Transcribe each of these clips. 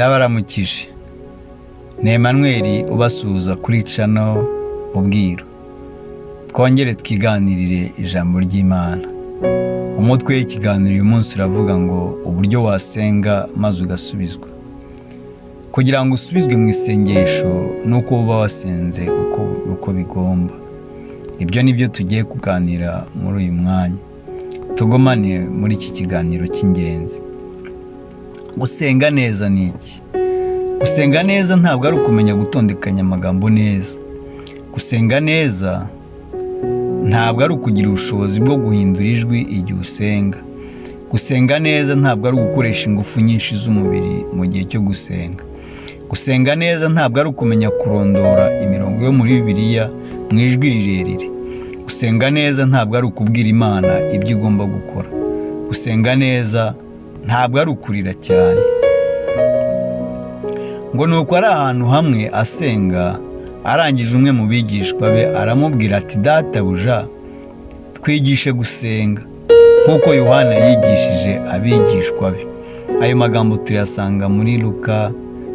Ndabaramukije. Ni Emmanuel ubasuhuza kuri channel Ubwiru. Twongere twiganirire ijambo ry'Imana. Umutwe w'ikiganiro uyu munsi uravuga ngo uburyo wasenga maze ugasubizwa. Kugira ngo usubizwe mu isengesho nuko uba wasenze uko bigomba. Ibyo nibyo tugiye kuganira muri uyu mwanya. Tugomane muri iki kiganiro cy'ingenzi. Gusenga neza ni iki? Gusenga neza ntabwo ari ukumenya gutondekanya amagambo neza. Gusenga neza ntabwo ari ukugira ubushobozi bwo guhindura ijwi igihe usenga. Gusenga neza ntabwo ari ugukoresha ingufu nyinshi z'umubiri mu gihe cyo gusenga. Gusenga neza ntabwo ari ukumenya kurondora imirongo yo muri Bibiliya mu ijwi rirerire. Gusenga neza ntabwo ari ukubwira Imana ibyo igomba gukora. Gusenga neza ntabwo ari ukurira cyane. Ngo nuko ari ahantu hamwe asenga, arangije umwe mu bigishwa be aramubwira ati, databuja twigishe gusenga nk'uko Yohana yigishije abigishwa be. Ayo magambo tuyasanga muri Luka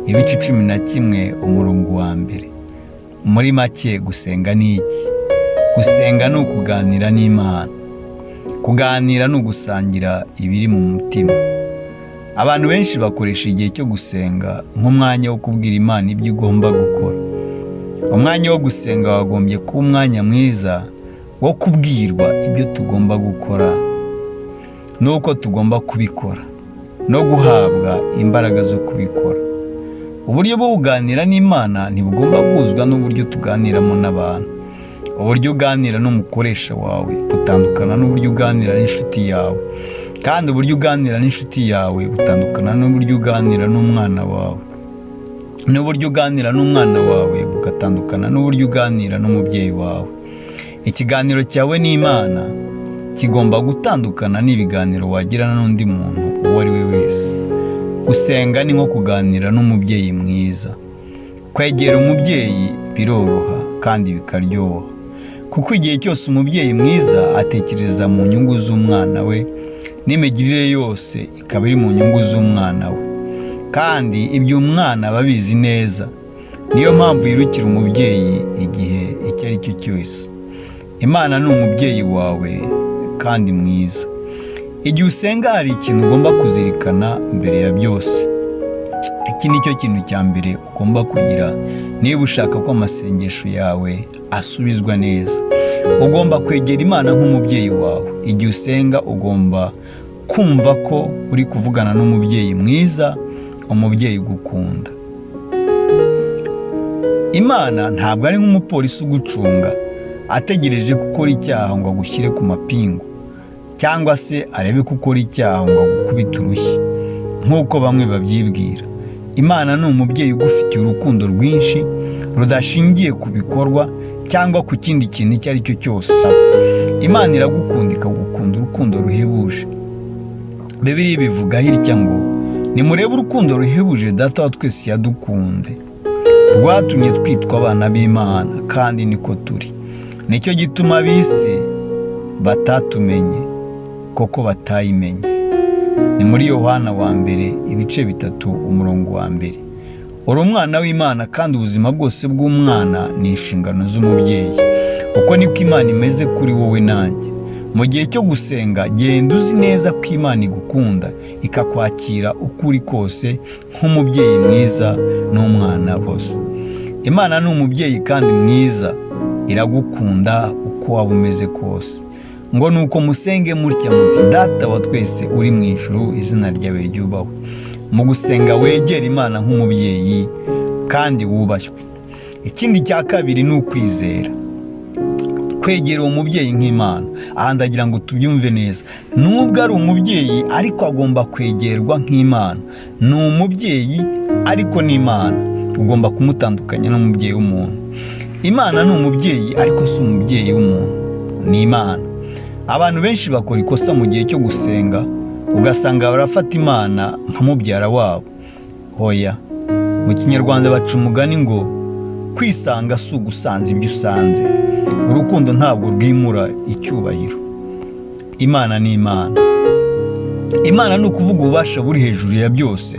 ibice 11 umurongo wa mbere. Muri make gusenga ni iki? Gusenga ni ukuganira n'Imana. Kuganira ni ugusangira ibiri mu mutima. Abantu benshi bakoresha igihe cyo gusenga nk'umwanya wo kubwira Imana ibyo igomba gukora. Umwanya wo gusenga wagombye kuba umwanya mwiza wo kubwirwa ibyo tugomba gukora n'uko tugomba kubikora no guhabwa imbaraga zo kubikora. Uburyo bwo kuganira n'Imana ntibugomba kuzwa n'uburyo tuganiramo n'abantu. Uburyo uganira n'umukoresha wawe butandukana n'uburyo uganira n'inshuti yawe, kandi uburyo uganira n'inshuti yawe butandukana n'uburyo uganira n'umwana wawe, n'uburyo uganira n'umwana wawe bugatandukana n'uburyo uganira n'umubyeyi wawe. Ikiganiro cyawe n'Imana kigomba gutandukana n'ibiganiro wagirana n'undi muntu uwo ari we wese. Gusenga ni nko kuganira n'umubyeyi mwiza. Kwegera umubyeyi biroroha kandi bikaryoha, kuko igihe cyose umubyeyi mwiza atekereza mu nyungu z'umwana we, n'imigirire yose ikaba iri mu nyungu z'umwana we, kandi ibyo umwana aba abizi neza. Niyo mpamvu yirukira umubyeyi igihe icyo ari cyo cyose. Imana ni umubyeyi wawe kandi mwiza. Igihe usenga hari ikintu ugomba kuzirikana mbere ya byose. Iki ni cyo kintu cya mbere ugomba kugira niba ushaka ko amasengesho yawe asubizwa neza. Ugomba kwegera Imana nk'umubyeyi wawe. Igihe usenga ugomba kumva ko uri kuvugana n'umubyeyi mwiza, umubyeyi ugukunda. Imana ntabwo ari nk'umupolisi ugucunga ategereje gukora icyaha ngo agushyire ku mapingu, cyangwa se arebe ko ukora icyaha ngo agukubite urushyi nk'uko bamwe babyibwira. Imana ni umubyeyi ugufitiye urukundo rwinshi rudashingiye ku bikorwa cyangwa ku kindi kintu icyo ari cyo cyose. Imana iragukunda, ikagukunda urukundo ruhebuje. Bibiliya bivuga hirya ngo, nimurebe urukundo ruhebuje Data wa twese yadukunze, rwatumye twitwa abana b'Imana, kandi niko turi. Nicyo gituma ab'isi batatumenye koko batayimenye. Ni muri Yohana wa mbere ibice 3 umurongo wa mbere. Uri umwana w'Imana, kandi ubuzima bwose bw'umwana ni inshingano z'umubyeyi. Uko niko Imana imeze kuri wowe nanjye. Mu gihe cyo gusenga, genda uzi neza ko Imana igukunda, ikakwakira uko uri kose nk'umubyeyi mwiza n'umwana bose. Imana ni umubyeyi kandi mwiza, iragukunda uko waba umeze kose. Ngo nuko musenge mutya muti, Data wa twese uri mu ijuru, izina ryawe ryubahwe. Mu gusenga wegera Imana nk'umubyeyi kandi wubashywe. Ikindi cya kabiri ni ukwizera. Kwegera umubyeyi nk'Imana. Aha ndagira ngo tubyumve neza. Nubwo ari umubyeyi ariko agomba kwegerwa nk'Imana. Ni umubyeyi ariko ni Imana. Ugomba kumutandukanya n'umubyeyi w'umuntu. Imana ni umubyeyi ariko si umubyeyi w'umuntu. Ni Imana. Abantu benshi bakora ikosa mu gihe cyo gusenga, ugasanga barafata Imana nka mubyara wabo. Hoya, mu Kinyarwanda baca umugani ngo, kwisanga si ugusanza ibyo usanze. Urukundo ntabwo rwimura icyubahiro. Imana ni Imana. Imana ni ukuvuga ububasha buri hejuru ya byose,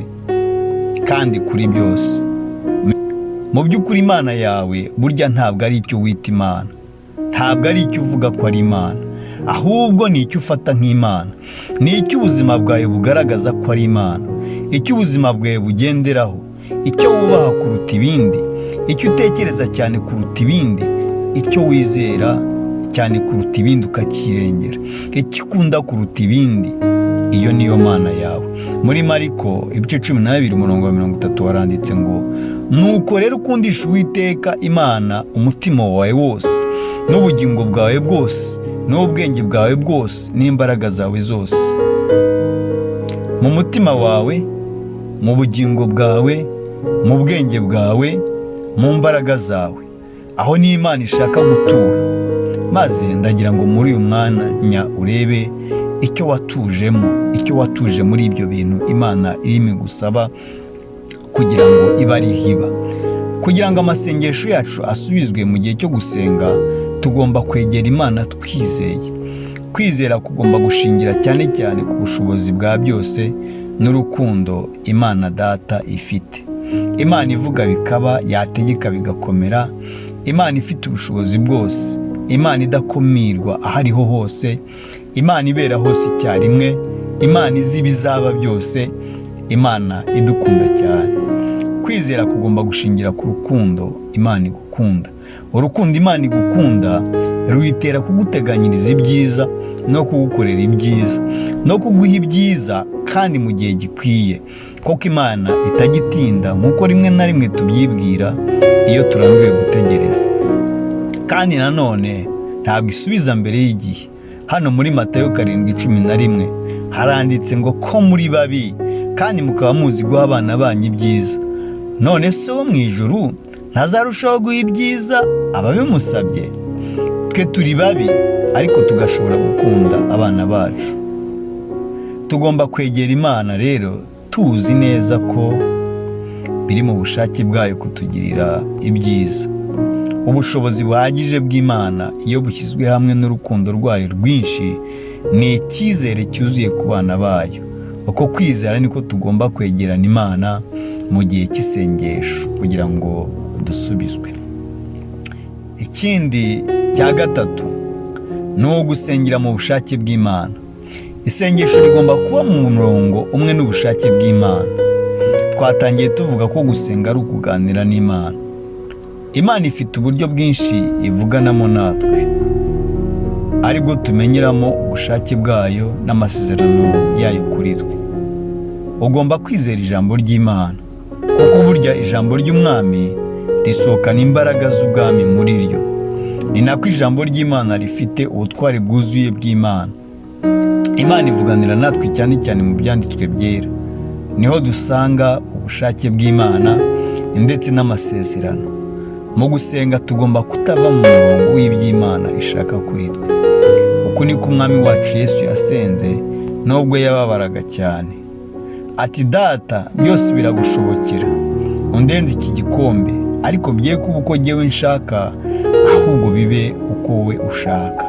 kandi kuri byose. Mu by'ukuri Imana yawe burya ntabwo ari icyo wita Imana, ntabwo ari icyo uvuga ko ari Imana, ahubwo ni icyo ufata nk'Imana, ni icyo ubuzima bwawe bugaragaza ko ari Imana, icyo ubuzima bwawe bugenderaho, icyo wubaha kuruta ibindi, icyo utekereza cyane kuruta ibindi, icyo wizera cyane kuruta ibindi ukakirengera, icyo ukunda kuruta ibindi. Iyo niyo Mana yawe. Muri Mariko ibice 12:30 haranditse ngo, nuko rero ukundisha Uwiteka Imana umutima wawe wose n'ubugingo bwawe bwose n'ubwenge bwawe bwose n'imbaraga zawe zose. Mu mutima wawe, mu bugingo bwawe, mu bwenge bwawe, mu mbaraga zawe, aho ni Imana ishaka gutura. Maze ndagira ngo muri uyu mwanya urebe icyo watujemo, icyo watuje muri ibyo bintu Imana irimo gusaba kugira ngo ibe ari hiba. Kugira ngo amasengesho yacu asubizwe mu gihe cyo gusenga, tugomba kwegera Imana twizeye. Kwizera kugomba gushingira cyane cyane ku bushobozi bwa byose n'urukundo Imana Data ifite. Imana ivuga bikaba, yategeka bigakomera. Imana ifite ubushobozi bwose, Imana idakumirwa ahariho hose, Imana ibera hose icyarimwe, Imana izi ibizaba byose, Imana idukunda cyane. Kwizera kugomba gushingira ku rukundo Imana igukunda. Urukundo Imana igukunda ruyitera kuguteganyiriza ibyiza no kugukorera ibyiza no kuguha ibyiza kandi mu gihe gikwiye, kuko Imana itagitinda nk'uko rimwe na rimwe tubyibwira iyo turambiwe gutegereza. Kandi nanone ntabwo isubiza mbere y'igihe. Hano muri Matayo 7:11 haranditse ngo, ko muri babi kandi mukaba muzi guha abana banyu ibyiza, none se wo mu ijuru ntazarushaho guha ibyiza ababimusabye? Twe turi babi ariko tugashobora gukunda abana bacu. Tugomba kwegera Imana rero tuzi neza ko biri mu bushake bwayo kutugirira ibyiza. Ubushobozi buhagije bw'Imana iyo bushyizwe hamwe n'urukundo rwayo rwinshi ni icyizere cyuzuye ku bana bayo. Uko kwizera niko tugomba kwegerana Imana mu gihe cy'isengesho kugira ngo dusubizwe. Ikindi cya gatatu ni ugusengera mu bushake bw'Imana. Isengesho rigomba kuba mu murongo umwe n'ubushake bw'Imana. Twatangiye tuvuga ko gusenga ari ukuganira n'Imana. Imana ifite uburyo bwinshi ivuganamo natwe, aribwo tumenyeramo ubushake bwayo n'amasezerano yayo kuri twe. Ugomba kwizera ijambo ry'Imana, kuko burya ijambo ry'umwami risohokana imbaraga z'ubwami muri ryo. Ni nako ijambo ry'Imana rifite ubutware bwuzuye bw'Imana. Imana ivuganira natwe cyane cyane mu byanditswe byera. Niho dusanga ubushake bw'Imana ndetse n'amasezerano. Mu gusenga tugomba kutava mu murongo w'iby'Imana ishaka kuri twe. Uku niko umwami wacu Yesu yasenze nubwo yababaraga cyane. Ati, Data, byose biragushobokera, undenze iki gikombe, ariko bye kuba uko jyewe nshaka, ahubwo bibe uko we ushaka.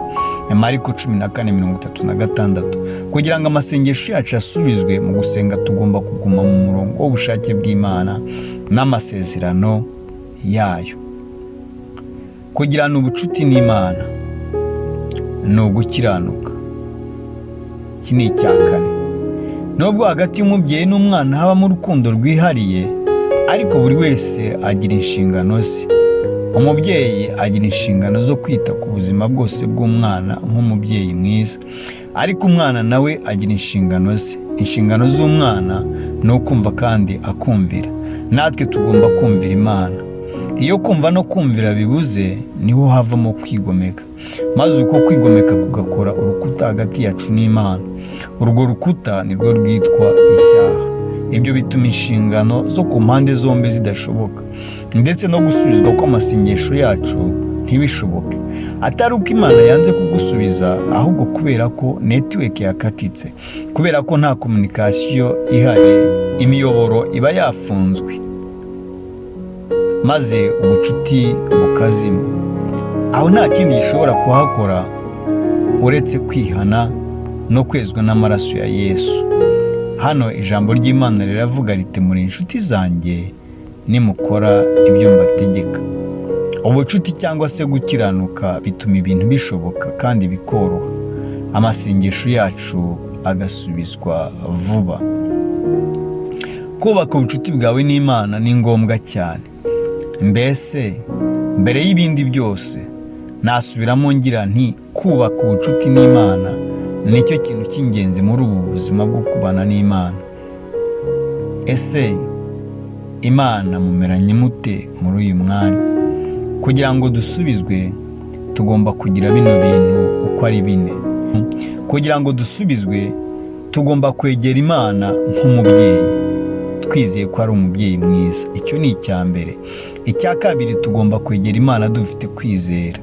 Mariko 14:36. Kugira ngo amasengesho yacu asubizwe mu gusenga, tugomba kuguma mu murongo w'ubushake bw'Imana n'amasezerano yayo. Kugirana ubucuti n'Imana ni ugukiranuka. Iki ni icya kane. Nubwo hagati y'umubyeyi n'umwana habamo urukundo rwihariye, ariko buri wese agira inshingano ze. Umubyeyi agira inshingano zo kwita ku buzima bwose bw'umwana nk'umubyeyi mwiza, ariko umwana nawe agira inshingano ze. Inshingano z'umwana ni ukumva kandi akumvira. Natwe tugomba kumvira Imana. Iyo kumva no kumvira bibuze, niho havamo kwigomeka, maze uko kwigomeka kugakora urukuta hagati yacu n'Imana. Urwo rukuta nirwo rwitwa icyaha. Ibyo bituma inshingano zo ku mpande zombi zidashoboka, ndetse no gusubizwa kw'amasengesho yacu ntibishoboke. Atari uko Imana yanze kugusubiza, ahubwo kubera ko network yakatitse, kubera ko nta communication ihari, imiyoboro iba yafunzwe, maze ubucuti bukazima. Aho nta kindi gishobora kuhakora uretse kwihana no kwezwa n'amaraso ya Yesu. hano ijambo ry'Imana riravuga riti muri inshuti zanjye nimukora ibyo mbategeka. Ubucuti cyangwa se gukiranuka bituma ibintu bishoboka kandi bikoroha, amasengesho yacu agasubizwa vuba. Kubaka ubucuti bwawe n'Imana ni ngombwa cyane. Mbese mbere y'ibindi byose nasubiramo ngira nti kubaka ubucuti n'Imana nicyo kintu cy'ingenzi muri ubu buzima bwo kubana n'Imana. Ese Imana mumeranye mute muri uyu mwanya? Kugira ngo dusubizwe tugomba kugira bino bintu uko ari bine. Kugira ngo dusubizwe tugomba kwegera Imana nk'umubyeyi, twizeye ko ari umubyeyi mwiza. Icyo ni icya mbere. Icya kabiri, tugomba kwegera Imana dufite kwizera.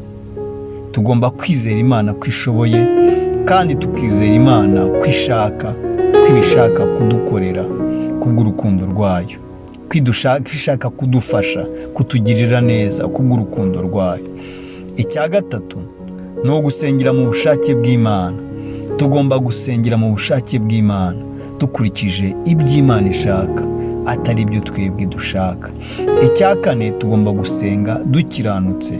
Tugomba kwizera Imana ko ishoboye, kandi tukizera Imana ko ibishaka kudukorera kubw'urukundo rwayo, ishaka kudufasha, kutugirira neza kubw'urukundo rwayo. Icya gatatu ni ugusengera mu bushake bw'Imana. Tugomba gusengera mu bushake bw'Imana dukurikije iby'Imana ishaka, atari ibyo twebwe dushaka. Icya kane, tugomba gusenga dukiranutse,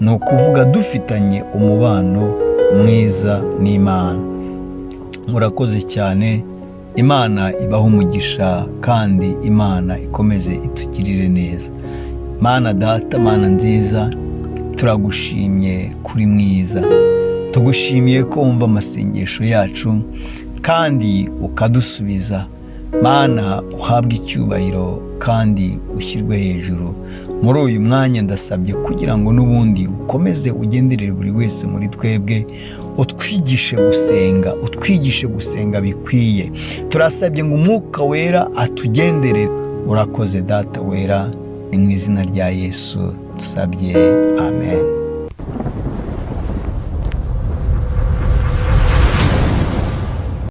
ni ukuvuga dufitanye umubano mwiza n'Imana. Murakoze cyane. Imana ibaha umugisha kandi Imana ikomeze itugirire neza. Mana Data, Mana nziza, turagushimye kuri mwiza. Tugushimiye ko wumva amasengesho yacu kandi ukadusubiza. Mana, uhabwe icyubahiro kandi ushyirwe hejuru. Muri uyu mwanya ndasabye kugira ngo n'ubundi ukomeze ugenderere buri wese muri twebwe, utwigishe gusenga bikwiye. Turasabye ngo Umwuka Wera atugenderere. Urakoze Data wera, ni mu izina rya Yesu dusabye, amen.